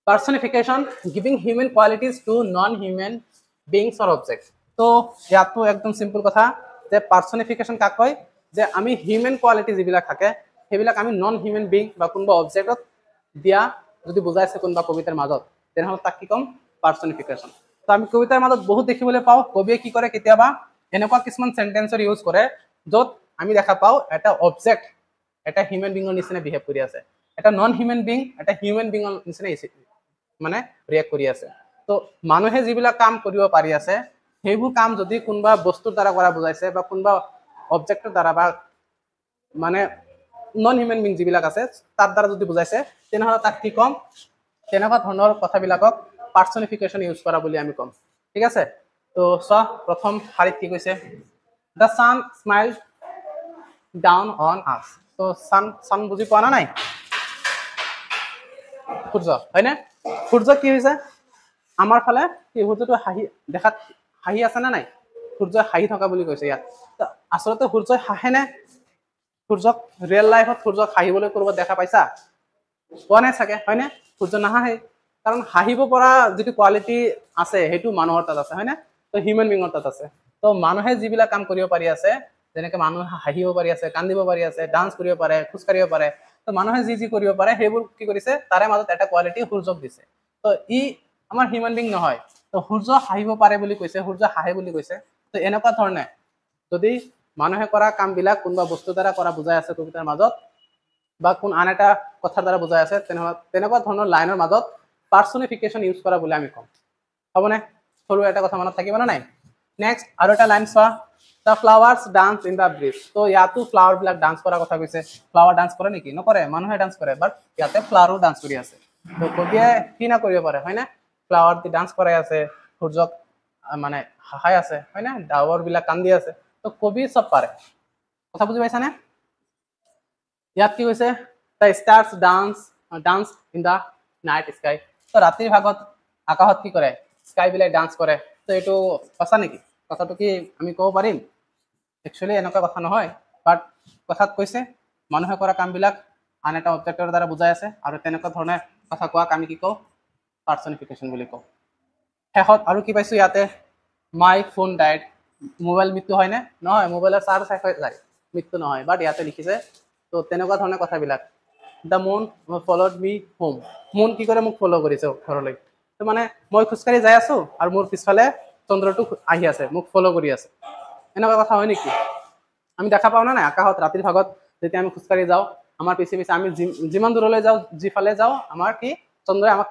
পাৰ্চনিফিকেশ্যন giving human qualities to non human beings or object. তো ইয়াতো একদম চিম্পল কথা যে পাৰ্চনিফিকেশ্যন কাক কয়, যে আমি হিউমেন কোৱালিটি যিবিলাক থাকে সেইবিলাক আমি নন হিউমেন বিং বা কোনোবা অবজেক্টত দিয়া যদি বুজাইছে কোনোবা কবিতাৰ মাজত, তেনেহ'লে তাক কি ক'ম, পাৰ্চনিফিকেশ্যন। তো আমি কবিতাৰ মাজত বহুত দেখিবলৈ পাওঁ কবিয়ে কি কৰে, কেতিয়াবা এনেকুৱা কিছুমান চেণ্টেন্সৰ ইউজ কৰে য'ত আমি দেখা পাওঁ এটা অবজেক্ট এটা হিউমেন বিঙৰ নিচিনা বিহেভ কৰি আছে, এটা নন হিউমেন বিং এটা হিউমেন বিঙৰ নিচিনা মানে ৰিয়েক্ট কৰি আছে। তো মানুহে যিবিলাক কাম কৰিব পাৰি আছে সেইবোৰ কাম যদি কোনোবা বস্তুৰ দ্বাৰা কৰা বুজাইছে বা কোনোবা অবজেক্টৰ দ্বাৰা বা মানে নন হিউমেন বিং যিবিলাক আছে তাৰ দ্বাৰা যদি বুজাইছে, তেনেহ'লে তাক কি ক'ম, তেনেকুৱা ধৰণৰ কথাবিলাকক পাৰ্চনিফিকেশ্যন ইউজ কৰা বুলি আমি ক'ম। ঠিক আছে। তো চোৱা প্ৰথম শাৰীত কি কৈছে, the sun smile down on us. তো ছান বুজি পোৱা নাই, সূৰ্য হয়নে? সূৰ্য কি হৈছে আমাৰ ফালে, সূৰ্যটো হাঁহি দেখাত হাঁহি আছে নে নাই, সূৰ্যই হাঁহি থকা বুলি কৈছে ইয়াত। আচলতে সূৰ্যই হাঁহেনে? সূৰ্যক ৰিয়েল লাইফত সূৰ্যক হাঁহিবলৈ ক'ৰবাত দেখা পাইছা? পোৱা নাই চাগে, হয়নে? সূৰ্য নাহাঁহে, কাৰণ হাঁহিব পৰা যিটো কোৱালিটি আছে সেইটো মানুহৰ তাত আছে, হয়নে? তো হিউমেন বিঙৰ তাত আছে। তো মানুহে যিবিলাক কাম কৰিব পাৰি আছে, যেনেকৈ মানুহে হাঁহিব পাৰি আছে, কান্দিব পাৰি আছে, ডান্স কৰিব পাৰে, খোজকাঢ়িব পাৰে, তো মানুহে যি কৰিব পাৰে সেইবোৰ কি কৰিছে, তাৰে মাজত এটা কোৱালিটি সূৰ্যক দিছে। তো ই আমাৰ হিউমেন বিং নহয়। তো সূৰ্য হাঁহিব পাৰে বুলি কৈছে, সূৰ্য হাঁহে বুলি কৈছে। তো এনেকুৱা ধৰণে যদি মানুহে কৰা কামবিলাক কোনোবা বস্তুৰ দ্বাৰা কৰা বুজাই আছে কবিতাৰ মাজত বা কোন আন এটা কথাৰ দ্বাৰা বুজাই আছে, তেনেহ'লে তেনেকুৱা ধৰণৰ লাইনৰ মাজত পাৰ্চনিফিকেশ্যন ইউজ কৰা বুলি আমি ক'ম। হ'বনে? সৰু এটা কথা মনত থাকিব নে নাই? নেক্সট আৰু এটা লাইন চোৱা, the flowers dance in the bridge. তো ইয়াতো ফ্লাৱাৰবিলাক ডান্স কৰাৰ কথা কৈছে। ফ্লাৱাৰ ডান্স কৰে নেকি? নকৰে, মানুহে ডান্স কৰে, বাট ইয়াতে ফ্লাৱাৰো ডান্স কৰি আছে। তো কবিয়ে কি না কৰিব পাৰে, হয়নে? ফ্লাৱাৰ দি ডান্স কৰাই আছে, সূৰ্যক মানে হাঁহাই আছে, হয়নে? ডাৱৰবিলাক কান্দি আছে। তো কবি চব পাৰে। কথা বুজি পাইছানে? ইয়াত কি কৈছে, the stars dance in the night sky. তো ৰাতিৰ ভাগত আকাশত কি কৰে, স্কাইবিলাক ডান্স কৰে। তো এইটো সঁচা নেকি? কথাটো কি আমি ক'ব পাৰিম? একচুৱেলি এনেকুৱা কথা নহয়, বাট কথাত কৈছে মানুহে কৰা কামবিলাক আন এটা অবজেক্টৰ দ্বাৰা বুজাই আছে, আৰু তেনেকুৱা ধৰণে কথা কোৱাক আমি কি কওঁ, পাৰ্চনিফিকেশ্যন বুলি কওঁ। শেষত আৰু কি পাইছোঁ ইয়াতে, মাই ফোন ডাইড। মোবাইল মৃত্যু হয়নে? নহয়, মোবাইলৰ চাৰ্জ শেষ হৈ যায়, মৃত্যু নহয়, বাট ইয়াতে লিখিছে। তো তেনেকুৱা ধৰণৰ কথাবিলাক। The moon followed me home. Moon কি কৰে, মোক ফ'ল' কৰিছে ঘৰলৈ। তো মানে মই খোজকাঢ়ি যাই আছোঁ আৰু মোৰ পিছফালে চন্দ্ৰটো আহি আছে, মোক ফ'ল' কৰি আছে। এনেকুৱা কথা হয় নেকি? আমি দেখা পাওঁ না নাই আকাশত ৰাতিৰ ভাগত যেতিয়া আমি খোজকাঢ়ি যাওঁ, আমাৰ পিছে পিছে আমি যিমান দূৰলৈ যাওঁ, যিফালে যাওঁ, আমাৰ কি চন্দ্ৰই আমাক